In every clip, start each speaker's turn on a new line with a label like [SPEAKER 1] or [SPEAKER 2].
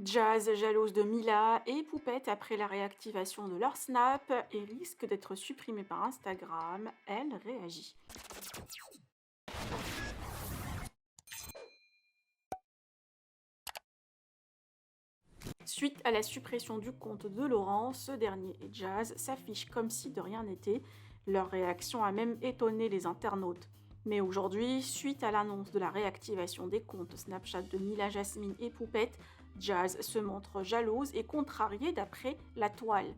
[SPEAKER 1] Jazz, jalouse de Mila et Poupette après la réactivation de leur Snap et risque d'être supprimée par Instagram, elle réagit. Suite à la suppression du compte de Laurent, ce dernier et Jazz s'affichent comme si de rien n'était. Leur réaction a même étonné les internautes. Mais aujourd'hui, suite à l'annonce de la réactivation des comptes Snapchat de Mila, Jasmine et Poupette, Jazz se montre jalouse et contrariée d'après La Toile.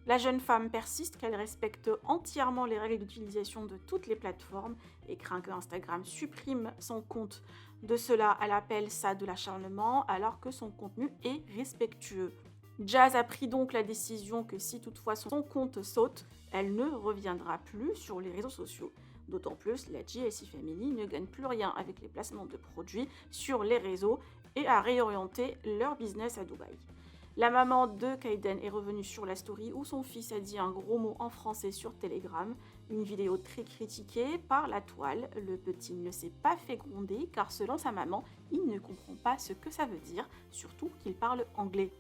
[SPEAKER 1] La jeune femme persiste qu'elle respecte entièrement les règles d'utilisation de toutes les plateformes et craint que Instagram supprime son compte. De cela, elle appelle ça de l'acharnement alors que son contenu est respectueux. Jazz a pris donc la décision que si toutefois son compte saute, elle ne reviendra plus sur les réseaux sociaux. D'autant plus, la GLC Family ne gagne plus rien avec les placements de produits sur les réseaux et a réorienté leur business à Dubaï. La maman de Kaiden est revenue sur la story où son fils a dit un gros mot en français sur Telegram, une vidéo très critiquée par La Toile. Le petit ne s'est pas fait gronder car selon sa maman, il ne comprend pas ce que ça veut dire, surtout qu'il parle anglais.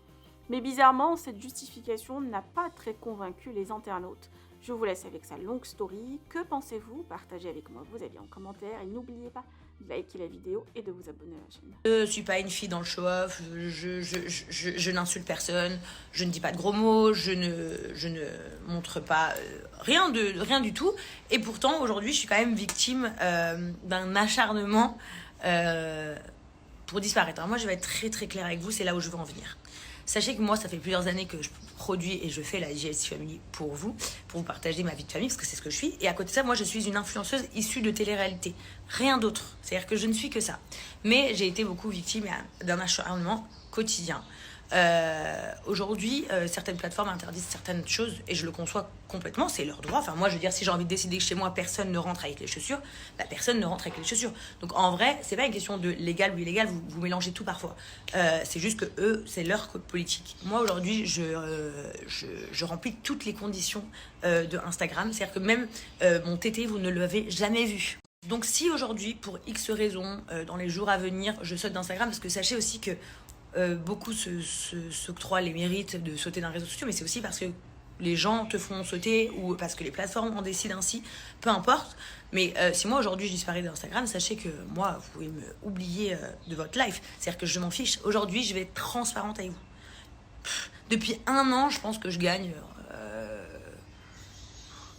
[SPEAKER 1] Mais bizarrement, cette justification n'a pas très convaincu les internautes. Je vous laisse avec sa longue story. Que pensez-vous? Partagez avec moi vos avis en commentaire et n'oubliez pas de liker la vidéo et de vous abonner à la chaîne.
[SPEAKER 2] Je suis pas une fille dans le show-off, je n'insulte personne, je ne dis pas de gros mots, je ne montre pas rien du tout. Et pourtant, aujourd'hui, je suis quand même victime d'un acharnement pour disparaître. Alors moi, je vais être très très claire avec vous, c'est là où je veux en venir. Sachez que moi, ça fait plusieurs années que je produis et je fais la JLC Family pour vous partager ma vie de famille, parce que c'est ce que je suis. Et à côté de ça, moi, je suis une influenceuse issue de télé-réalité. Rien d'autre. C'est-à-dire que je ne suis que ça. Mais j'ai été beaucoup victime d'un acharnement quotidien. Aujourd'hui, certaines plateformes interdisent certaines choses et je le conçois complètement, c'est leur droit. Enfin, moi, je veux dire, si j'ai envie de décider que chez moi personne ne rentre avec les chaussures, bah, personne ne rentre avec les chaussures. Donc en vrai, c'est pas une question de légal ou illégal, vous mélangez tout parfois. C'est juste que eux, c'est leur code politique. Moi, aujourd'hui, je remplis toutes les conditions de Instagram, c'est-à-dire que même mon tété, vous ne l'avez jamais vu. Donc si aujourd'hui, pour X raisons, dans les jours à venir, je saute d'Instagram, parce que sachez aussi que beaucoup s'octroient les mérites de sauter d'un réseau social, mais c'est aussi parce que les gens te font sauter ou parce que les plateformes en décident ainsi, peu importe. Mais si moi aujourd'hui je disparais d'Instagram, sachez que moi, vous pouvez me oublier de votre life. C'est-à-dire que je m'en fiche. Aujourd'hui, je vais être transparente avec vous. Depuis 1 an, je pense que je gagne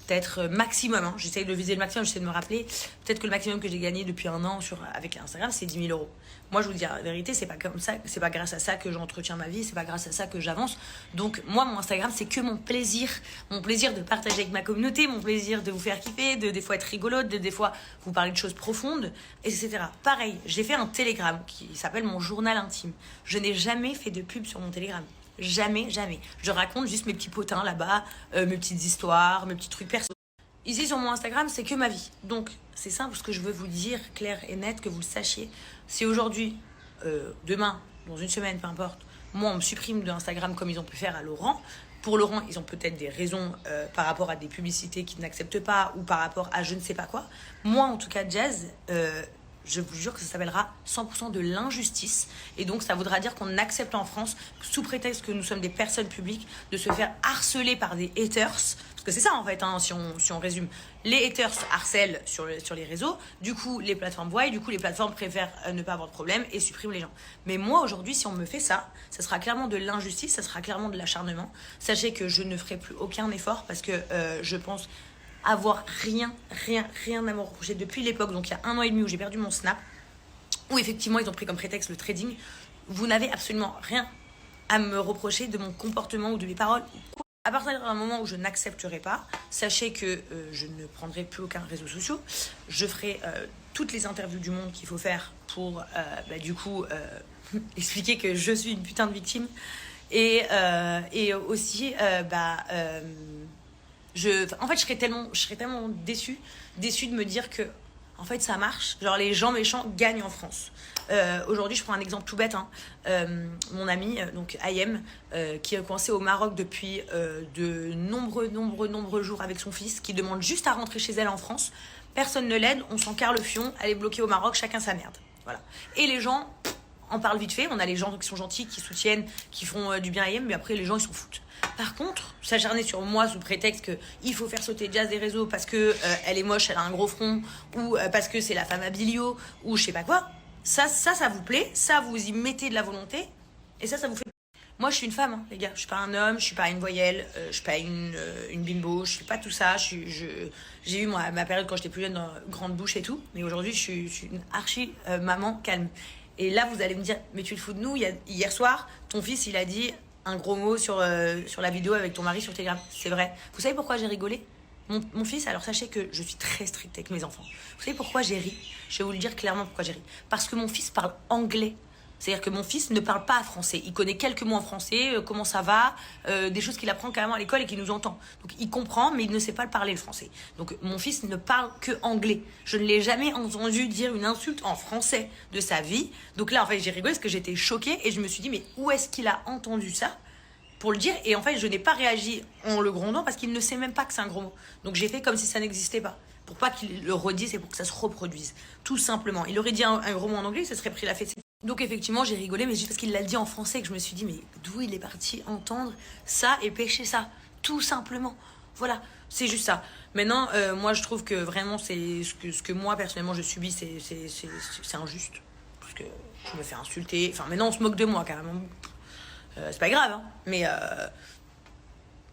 [SPEAKER 2] peut-être maximum, hein. J'essaye de viser le maximum, j'essaie de me rappeler. Peut-être que le maximum que j'ai gagné depuis 1 an avec Instagram, c'est 10 000 euros. Moi, je vous dis la vérité, c'est pas comme ça, c'est pas grâce à ça que j'entretiens ma vie, c'est pas grâce à ça que j'avance. Donc, moi, mon Instagram, c'est que mon plaisir de partager avec ma communauté, mon plaisir de vous faire kiffer, de des fois être rigolote, de des fois vous parler de choses profondes, etc. Pareil, j'ai fait un Telegram qui s'appelle mon journal intime. Je n'ai jamais fait de pub sur mon Telegram. Jamais, jamais. Je raconte juste mes petits potins là-bas, mes petites histoires, mes petits trucs perso. Ici sur mon Instagram, c'est que ma vie. Donc, c'est simple ce que je veux vous dire, clair et net, que vous le sachiez. Si aujourd'hui, demain, dans une semaine, peu importe, moi, on me supprime de Instagram comme ils ont pu faire à Laurent. Pour Laurent, ils ont peut-être des raisons par rapport à des publicités qu'ils n'acceptent pas ou par rapport à je ne sais pas quoi. Moi, en tout cas, Jazz, je vous jure que ça s'appellera 100% de l'injustice. Et donc, ça voudra dire qu'on accepte en France, sous prétexte que nous sommes des personnes publiques, de se faire harceler par des haters. Parce que c'est ça, en fait, hein, si on résume. Les haters harcèlent sur les réseaux. Du coup, les plateformes voient. Et du coup, les plateformes préfèrent ne pas avoir de problème et suppriment les gens. Mais moi, aujourd'hui, si on me fait ça, ça sera clairement de l'injustice, ça sera clairement de l'acharnement. Sachez que je ne ferai plus aucun effort parce que je pense avoir rien à me reprocher depuis l'époque, donc il y a 1 an et demi où j'ai perdu mon Snap, où effectivement ils ont pris comme prétexte le trading. Vous n'avez absolument rien à me reprocher de mon comportement ou de mes paroles. À partir d'un moment où je n'accepterai pas, sachez que je ne prendrai plus aucun réseau social. Je ferai toutes les interviews du monde qu'il faut faire pour du coup expliquer que je suis une putain de victime. Et aussi en fait, je serais tellement déçue de me dire que, en fait, ça marche. Genre, les gens méchants gagnent en France. Aujourd'hui, je prends un exemple tout bête. Hein. Mon ami, donc Ayem, qui est coincé au Maroc depuis de nombreux jours avec son fils, qui demande juste à rentrer chez elle en France. Personne ne l'aide, on s'en carre le fion, elle est bloquée au Maroc, chacun sa merde. Voilà. Et les gens en parle vite fait. On a les gens qui sont gentils, qui soutiennent, qui font du bien à Yem, mais après les gens ils s'en foutent. Par contre, s'acharner sur moi sous prétexte que il faut faire sauter Jazz des réseaux parce que elle est moche, elle a un gros front, ou parce que c'est la femme à Bilio, ou je sais pas quoi, ça vous plaît, ça vous y mettez de la volonté, et ça vous fait. Moi, je suis une femme, hein, les gars. Je suis pas un homme, je suis pas une voyelle, je suis pas une bimbo, je suis pas tout ça. J'ai eu ma période quand j'étais plus jeune, dans grande bouche et tout, mais aujourd'hui, je suis une archi maman calme. Et là, vous allez me dire, mais tu te fous de nous, hier soir, ton fils, il a dit un gros mot sur la vidéo avec ton mari sur Telegram. C'est vrai. Vous savez pourquoi j'ai rigolé? Mon fils, alors sachez que je suis très stricte avec mes enfants. Vous savez pourquoi j'ai ri? Je vais vous le dire clairement pourquoi j'ai ri. Parce que mon fils parle anglais. C'est-à-dire que mon fils ne parle pas français. Il connaît quelques mots en français, comment ça va, des choses qu'il apprend carrément à l'école et qu'il nous entend. Donc il comprend, mais il ne sait pas le parler, le français. Donc mon fils ne parle que anglais. Je ne l'ai jamais entendu dire une insulte en français de sa vie. Donc là, en fait, j'ai rigolé parce que j'étais choquée et je me suis dit, mais où est-ce qu'il a entendu ça pour le dire? Et en fait, je n'ai pas réagi en le grondant parce qu'il ne sait même pas que c'est un gros mot. Donc j'ai fait comme si ça n'existait pas. Pour pas qu'il le redise et pour que ça se reproduise. Tout simplement. Il aurait dit un gros mot en anglais, ça serait pris la fête. Donc effectivement j'ai rigolé, mais juste parce qu'il l'a dit en français que je me suis dit mais d'où il est parti entendre ça et pêcher ça, tout simplement. Voilà, c'est juste ça. Maintenant, moi je trouve que vraiment c'est ce que moi personnellement je subis, c'est injuste. Parce que je me fais insulter, enfin maintenant on se moque de moi carrément. C'est pas grave, hein, mais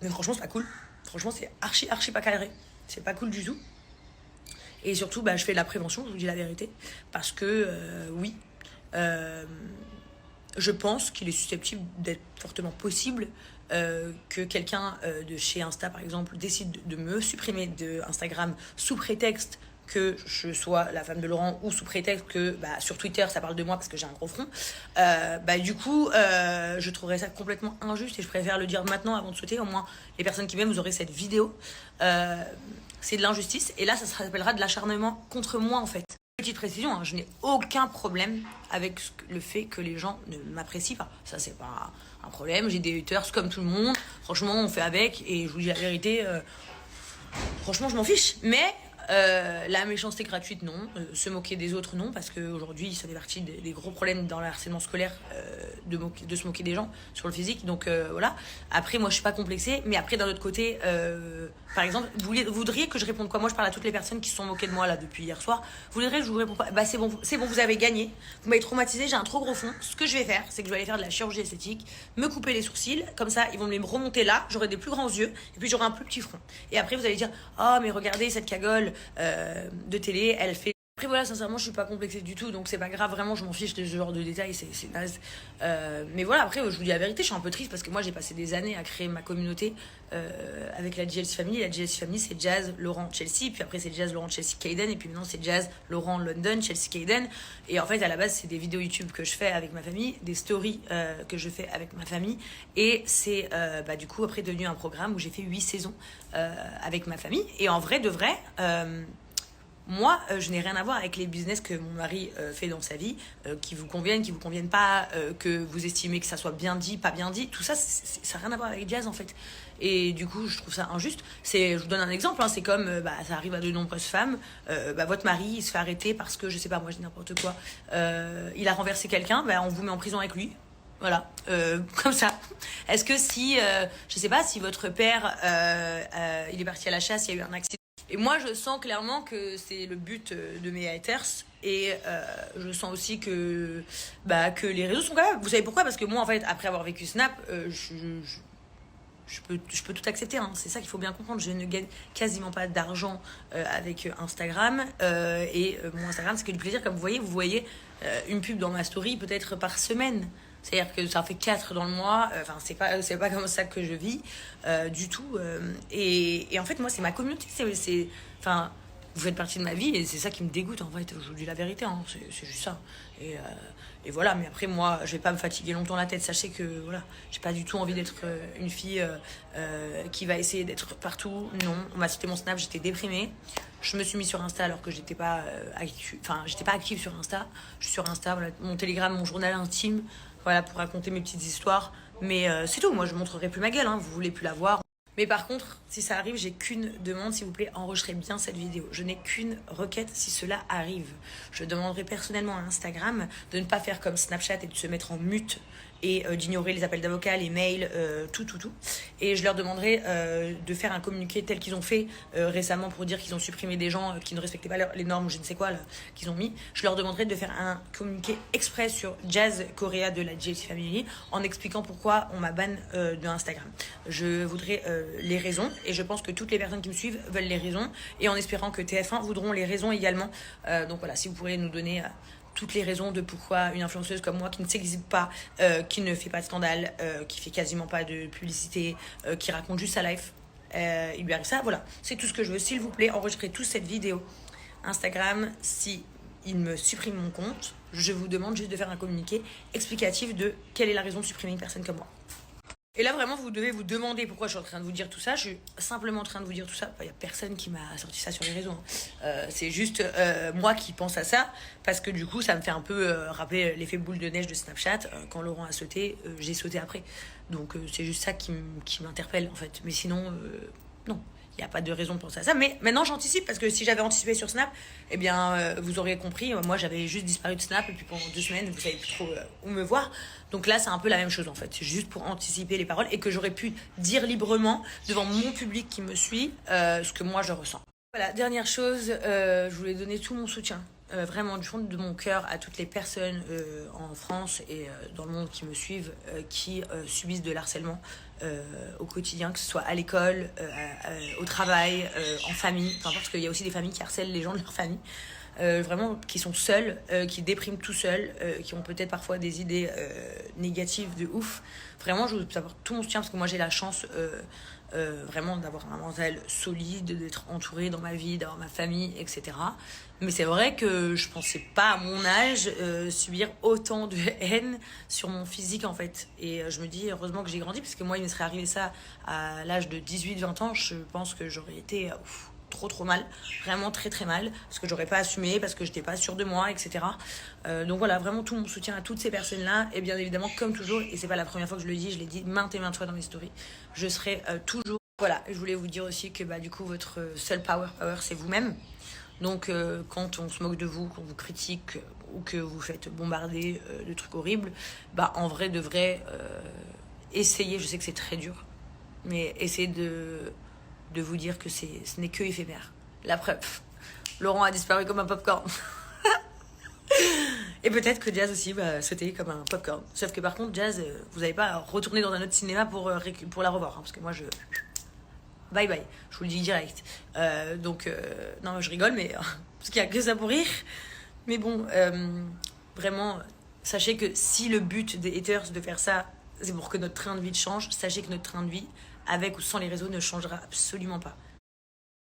[SPEAKER 2] franchement c'est pas cool. Franchement c'est archi pas cadré. C'est pas cool du tout. Et surtout je fais de la prévention, je vous dis la vérité. Parce que oui. Je pense qu'il est susceptible d'être fortement possible que quelqu'un de chez Insta, par exemple, décide de me supprimer de Instagram sous prétexte que je sois la femme de Laurent ou sous prétexte que sur Twitter ça parle de moi parce que j'ai un gros front. Du coup, je trouverais ça complètement injuste et je préfère le dire maintenant avant de sauter. Au moins, les personnes qui m'aiment, vous aurez cette vidéo. C'est de l'injustice et là, ça s'appellera de l'acharnement contre moi en fait. Petite précision, hein, je n'ai aucun problème avec le fait que les gens ne m'apprécient pas. Ça, c'est pas un problème. J'ai des haters comme tout le monde. Franchement, on fait avec. Et je vous dis la vérité, franchement, je m'en fiche. Mais la méchanceté gratuite, non. Se moquer des autres, non. Parce qu'aujourd'hui, ça fait partie des gros problèmes dans le harcèlement scolaire de se moquer des gens sur le physique. Donc voilà. Après, moi, je suis pas complexée. Mais après, d'un autre côté, par exemple, vous voudriez que je réponde quoi? Moi, je parle à toutes les personnes qui se sont moquées de moi là depuis hier soir. Vous voudriez que je vous réponde quoi? C'est bon, vous avez gagné. Vous m'avez traumatisé, j'ai un trop gros fond. Ce que je vais faire, c'est que je vais aller faire de la chirurgie esthétique, me couper les sourcils. Comme ça, ils vont me remonter là. J'aurai des plus grands yeux. Et puis, j'aurai un plus petit front. Et après, vous allez dire, oh, mais regardez cette cagole de télé, elle fait. Après voilà, sincèrement, je suis pas complexée du tout, donc c'est pas grave, vraiment, je m'en fiche de ce genre de détails, c'est naze. Mais voilà, après, je vous dis la vérité, je suis un peu triste parce que moi, j'ai passé des années à créer ma communauté avec la JLC Family. La JLC Family, c'est Jazz, Laurent, Chelsea, puis après, c'est Jazz, Laurent, Chelsea, Kayden, et puis maintenant, c'est Jazz, Laurent, London, Chelsea, Kayden. Et en fait, à la base, c'est des vidéos YouTube que je fais avec ma famille, des stories que je fais avec ma famille, et c'est du coup, après, devenu un programme où j'ai fait 8 saisons avec ma famille. Et en vrai, de vrai. Moi, je n'ai rien à voir avec les business que mon mari fait dans sa vie, qui vous conviennent pas, que vous estimez que ça soit bien dit, pas bien dit. Tout ça, ça n'a rien à voir avec Jazz en fait. Et du coup, je trouve ça injuste. Je vous donne un exemple, hein, c'est comme, ça arrive à de nombreuses femmes. Votre mari, il se fait arrêter parce que, je sais pas, moi je dis n'importe quoi. Il a renversé quelqu'un, on vous met en prison avec lui. Voilà, comme ça. Est-ce que si, je sais pas, si votre père, il est parti à la chasse, il y a eu un accident. Et moi, je sens clairement que c'est le but de mes haters. Et je sens aussi que les réseaux sont quand même... Vous savez pourquoi? Parce que moi, en fait, après avoir vécu Snap, je peux tout accepter. Hein. C'est ça qu'il faut bien comprendre. Je ne gagne quasiment pas d'argent avec Instagram. Mon Instagram, c'est que du plaisir. Comme vous voyez une pub dans ma story peut-être par semaine. C'est-à-dire que ça fait 4 dans le mois. C'est pas comme ça que je vis du tout. Et en fait, moi, c'est ma communauté. Vous faites partie de ma vie et c'est ça qui me dégoûte. En fait, je vous dis la vérité. Hein, c'est juste ça. Et voilà. Mais après, moi, je vais pas me fatiguer longtemps la tête. Sachez que voilà, j'ai pas du tout envie d'être une fille qui va essayer d'être partout. Non, on m'a cité mon Snap. J'étais déprimée. Je me suis mise sur Insta alors que j'étais pas active sur Insta. Je suis sur Insta. Voilà, mon Telegram, mon journal intime. Voilà, pour raconter mes petites histoires. Mais c'est tout, moi je montrerai plus ma gueule, hein. Vous voulez plus la voir. Mais par contre, si ça arrive, j'ai qu'une demande, s'il vous plaît, enregistrez bien cette vidéo. Je n'ai qu'une requête si cela arrive. Je demanderai personnellement à Instagram de ne pas faire comme Snapchat et de se mettre en mute et d'ignorer les appels d'avocats, les mails, tout. Et je leur demanderai de faire un communiqué tel qu'ils ont fait récemment pour dire qu'ils ont supprimé des gens qui ne respectaient pas les normes ou je ne sais quoi là, qu'ils ont mis. Je leur demanderai de faire un communiqué exprès sur Jazz Correa de la JLC Family en expliquant pourquoi on m'a ban de Instagram. Je voudrais les raisons et je pense que toutes les personnes qui me suivent veulent les raisons et en espérant que TF1 voudront les raisons également. Donc voilà, si vous pourrez nous donner toutes les raisons de pourquoi une influenceuse comme moi qui ne s'exhibe pas, qui ne fait pas de scandale, qui fait quasiment pas de publicité, qui raconte juste sa life, il lui arrive ça. Voilà, c'est tout ce que je veux. S'il vous plaît, enregistrez tous cette vidéo Instagram. Si il me supprime mon compte, je vous demande juste de faire un communiqué explicatif de quelle est la raison de supprimer une personne comme moi. Et là, vraiment, vous devez vous demander pourquoi je suis en train de vous dire tout ça. Je suis simplement en train de vous dire tout ça. Il n'y a personne qui m'a sorti ça sur les réseaux. C'est juste moi qui pense à ça. Parce que du coup, ça me fait un peu rappeler l'effet boule de neige de Snapchat. Quand Laurent a sauté, j'ai sauté après. Donc, c'est juste ça qui m'interpelle, en fait. Mais sinon, non. Il n'y a pas de raison de penser à ça. Mais maintenant, j'anticipe parce que si j'avais anticipé sur Snap, eh bien, vous auriez compris. Moi, j'avais juste disparu de Snap et puis pendant 2 semaines, vous savez plus trop où me voir. Donc là, c'est un peu la même chose en fait. C'est juste pour anticiper les paroles et que j'aurais pu dire librement devant mon public qui me suit ce que moi je ressens. Voilà, dernière chose, je voulais donner tout mon soutien. Vraiment du fond de mon cœur à toutes les personnes en France et dans le monde qui me suivent qui subissent de l'harcèlement au quotidien, que ce soit à l'école, au travail, en famille, enfin, parce qu'il y a aussi des familles qui harcèlent les gens de leur famille. Vraiment qui sont seuls, qui dépriment tout seuls, qui ont peut-être parfois des idées négatives de ouf. Vraiment, je veux savoir tout mon soutien parce que moi j'ai la chance vraiment d'avoir un mental solide, d'être entourée dans ma vie, d'avoir ma famille, etc. Mais c'est vrai que je pensais pas à mon âge subir autant de haine sur mon physique en fait. Et je me dis heureusement que j'ai grandi parce que moi il me serait arrivé ça à l'âge de 18-20 ans, je pense que j'aurais été trop mal, vraiment très mal, parce que j'aurais pas assumé, parce que j'étais pas sûre de moi, etc. Donc voilà, vraiment tout mon soutien à toutes ces personnes-là, et bien évidemment, comme toujours, et c'est pas la première fois que je le dis, je l'ai dit maintes et maintes fois dans mes stories, je serai toujours... Voilà, je voulais vous dire aussi que du coup, votre seul power, c'est vous-même. Donc quand on se moque de vous, qu'on vous critique, ou que vous faites bombarder de trucs horribles, en vrai, de vrai, essayez, je sais que c'est très dur, mais essayez de vous dire que ce n'est que éphémère. La preuve, Laurent a disparu comme un popcorn. Et peut-être que Jazz aussi va sauter comme un popcorn. Sauf que par contre, Jazz, vous n'allez pas retourner dans un autre cinéma pour la revoir. Parce que moi, bye bye, je vous le dis direct. Non, je rigole, mais parce qu'il n'y a que ça pour rire. Mais bon, vraiment, sachez que si le but des haters de faire ça, c'est pour que notre train de vie change, sachez que notre train de vie, avec ou sans les réseaux, ne changera absolument pas.